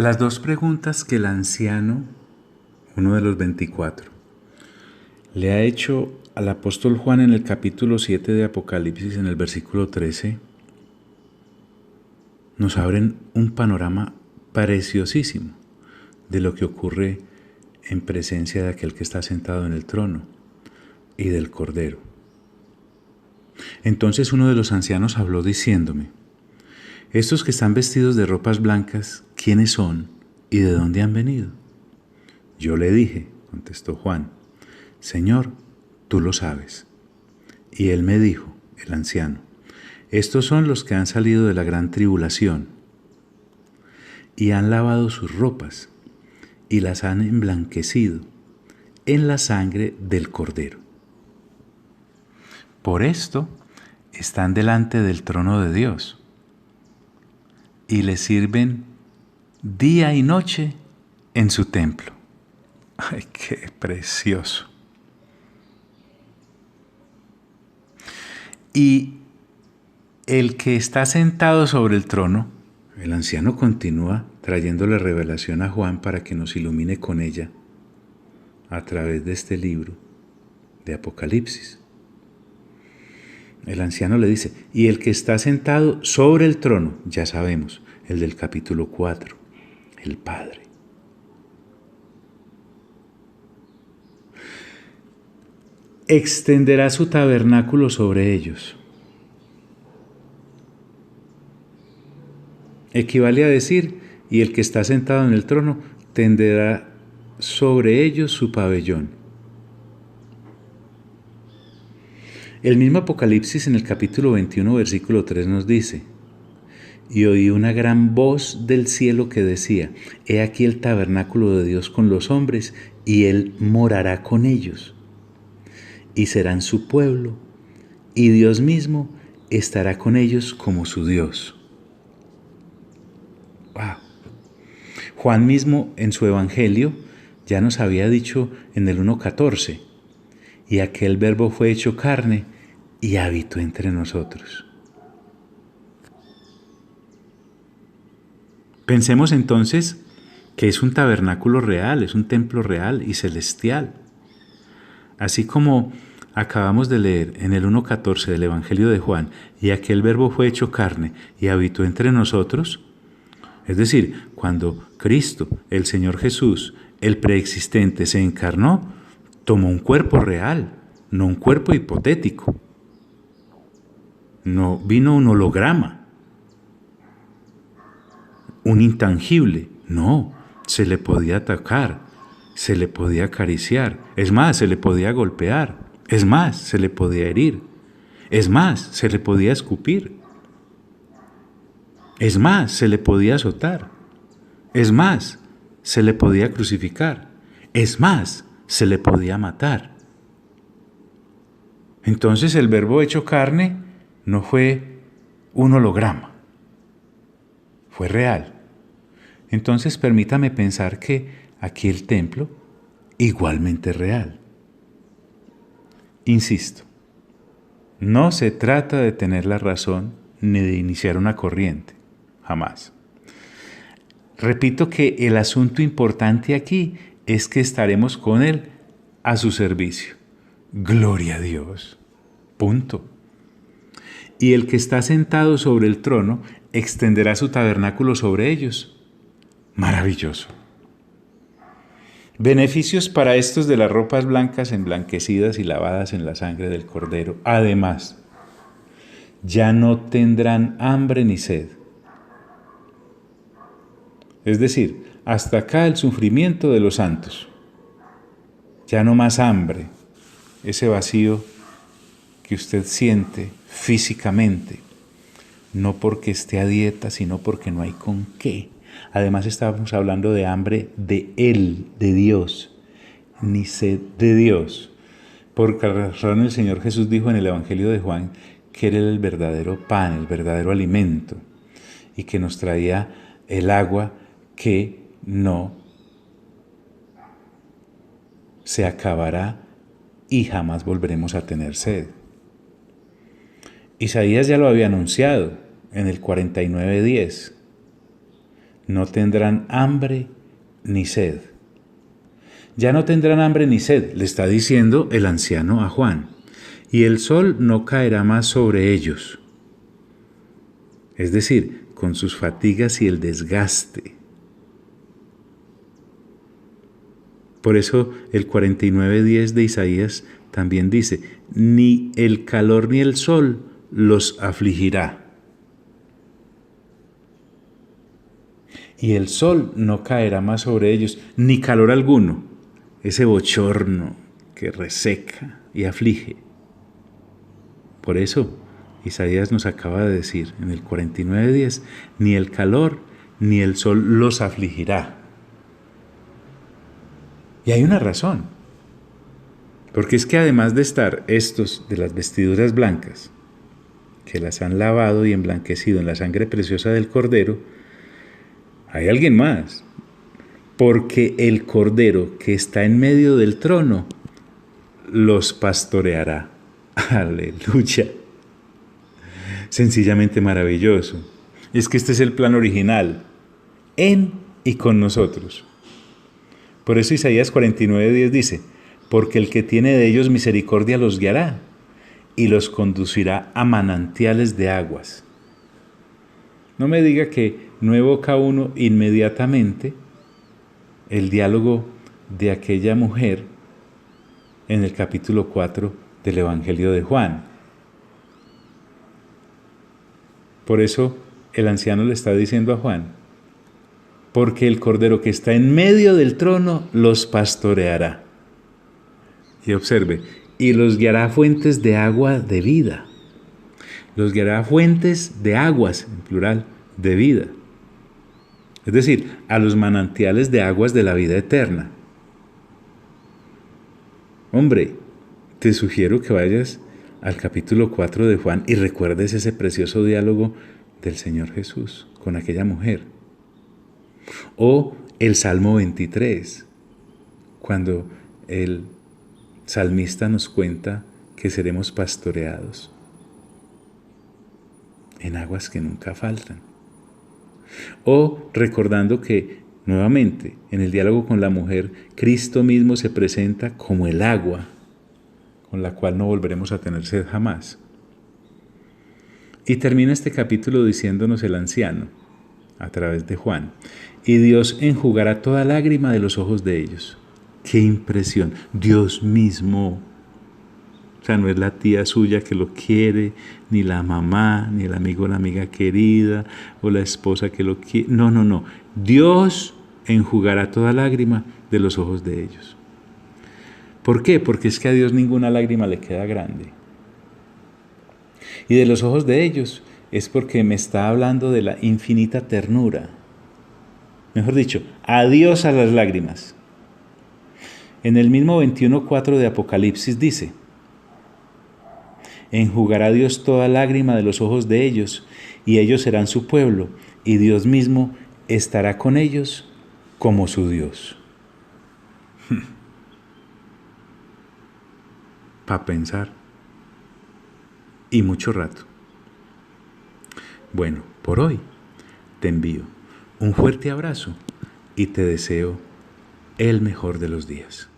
Las dos preguntas que el anciano, uno de los 24, le ha hecho al apóstol Juan en el capítulo 7 de Apocalipsis, en el versículo 13, nos abren un panorama preciosísimo de lo que ocurre en presencia de aquel que está sentado en el trono y del Cordero. Entonces uno de los ancianos habló diciéndome: estos que están vestidos de ropas blancas, ¿quiénes son y de dónde han venido? Yo le dije, contestó Juan: Señor, tú lo sabes. Y él me dijo, el anciano: estos son los que han salido de la gran tribulación y han lavado sus ropas y las han emblanquecido en la sangre del Cordero. Por esto están delante del trono de Dios y le sirven día y noche en su templo. ¡Ay, qué precioso! Y el que está sentado sobre el trono, el anciano continúa trayéndole revelación a Juan para que nos ilumine con ella a través de este libro de Apocalipsis. El anciano le dice: y el que está sentado sobre el trono, ya sabemos, el del capítulo 4, el Padre. Extenderá su tabernáculo sobre ellos. Equivale a decir: y el que está sentado en el trono tenderá sobre ellos su pabellón. El mismo Apocalipsis en el capítulo 21, versículo 3 nos dice: y oí una gran voz del cielo que decía: he aquí el tabernáculo de Dios con los hombres, y Él morará con ellos, y serán su pueblo, y Dios mismo estará con ellos como su Dios. ¡Wow! Juan mismo en su Evangelio ya nos había dicho en el 1:14: y aquel verbo fue hecho carne y habitó entre nosotros. Pensemos entonces que es un tabernáculo real, es un templo real y celestial. Así como acabamos de leer en el 1:14 del Evangelio de Juan: y aquel verbo fue hecho carne y habitó entre nosotros. Es decir, cuando Cristo, el Señor Jesús, el preexistente, se encarnó, tomó un cuerpo real, no un cuerpo hipotético. No vino un holograma, un intangible. No, se le podía tocar, se le podía acariciar. Es más, se le podía golpear. Es más, se le podía herir. Es más, se le podía escupir. Es más, se le podía azotar. Es más, se le podía crucificar. Es más, se le podía matar. Entonces el verbo hecho carne no fue un holograma, fue real. Entonces permítame pensar que aquí el templo igualmente es real. Insisto, no se trata de tener la razón ni de iniciar una corriente, jamás. Repito que el asunto importante aquí es que estaremos con Él a su servicio. Gloria a Dios. Punto. Y el que está sentado sobre el trono extenderá su tabernáculo sobre ellos. Maravilloso. Beneficios para estos de las ropas blancas emblanquecidas y lavadas en la sangre del Cordero. Además, ya no tendrán hambre ni sed. Es decir, hasta acá el sufrimiento de los santos. Ya no más hambre, ese vacío que usted siente físicamente, no porque esté a dieta, sino porque no hay con qué. Además estábamos hablando de hambre de Él, de Dios, ni sed de Dios. Por razón el Señor Jesús dijo en el Evangelio de Juan que Él era el verdadero pan, el verdadero alimento, y que nos traía el agua que no se acabará y jamás volveremos a tener sed. Isaías ya lo había anunciado en el 49:10. no tendrán hambre ni sed. Ya no tendrán hambre ni sed, le está diciendo el anciano a Juan, y el sol no caerá más sobre ellos. Es decir, con sus fatigas y el desgaste. Por eso el 49:10 de Isaías también dice, ni el calor ni el sol los afligirá. Y el sol no caerá más sobre ellos, ni calor alguno, ese bochorno que reseca y aflige. Por eso Isaías nos acaba de decir en el 49:10, ni el calor ni el sol los afligirá. Y hay una razón, porque es que además de estar estos de las vestiduras blancas, que las han lavado y emblanquecido en la sangre preciosa del Cordero, hay alguien más, porque el Cordero que está en medio del trono los pastoreará. Aleluya. Sencillamente maravilloso. Es que este es el plan original, en y con nosotros. Por eso Isaías 49:10 dice, porque el que tiene de ellos misericordia los guiará y los conducirá a manantiales de aguas. No me diga que no evoca uno inmediatamente el diálogo de aquella mujer en el capítulo 4 del Evangelio de Juan. Por eso el anciano le está diciendo a Juan, porque el Cordero que está en medio del trono los pastoreará. Y observe, y los guiará a fuentes de agua de vida. Los guiará a fuentes de aguas, en plural, de vida. Es decir, a los manantiales de aguas de la vida eterna. Hombre, te sugiero que vayas al capítulo 4 de Juan y recuerdes ese precioso diálogo del Señor Jesús con aquella mujer. O el Salmo 23, cuando el salmista nos cuenta que seremos pastoreados en aguas que nunca faltan. O recordando que, nuevamente, en el diálogo con la mujer, Cristo mismo se presenta como el agua, con la cual no volveremos a tener sed jamás. Y termina este capítulo diciéndonos el anciano, a través de Juan, y Dios enjugará toda lágrima de los ojos de ellos. ¡Qué impresión! Dios mismo. O sea, no es la tía suya que lo quiere, ni la mamá, ni el amigo o la amiga querida, o la esposa que lo quiere. No, no, no. Dios enjugará toda lágrima de los ojos de ellos. ¿Por qué? Porque es que a Dios ninguna lágrima le queda grande. Y de los ojos de ellos es porque me está hablando de la infinita ternura. Mejor dicho, adiós a las lágrimas. En el mismo 21:4 de Apocalipsis dice, enjugará Dios toda lágrima de los ojos de ellos, y ellos serán su pueblo, y Dios mismo estará con ellos como su Dios. Para pensar. Y mucho rato. Bueno, por hoy te envío un fuerte abrazo y te deseo el mejor de los días.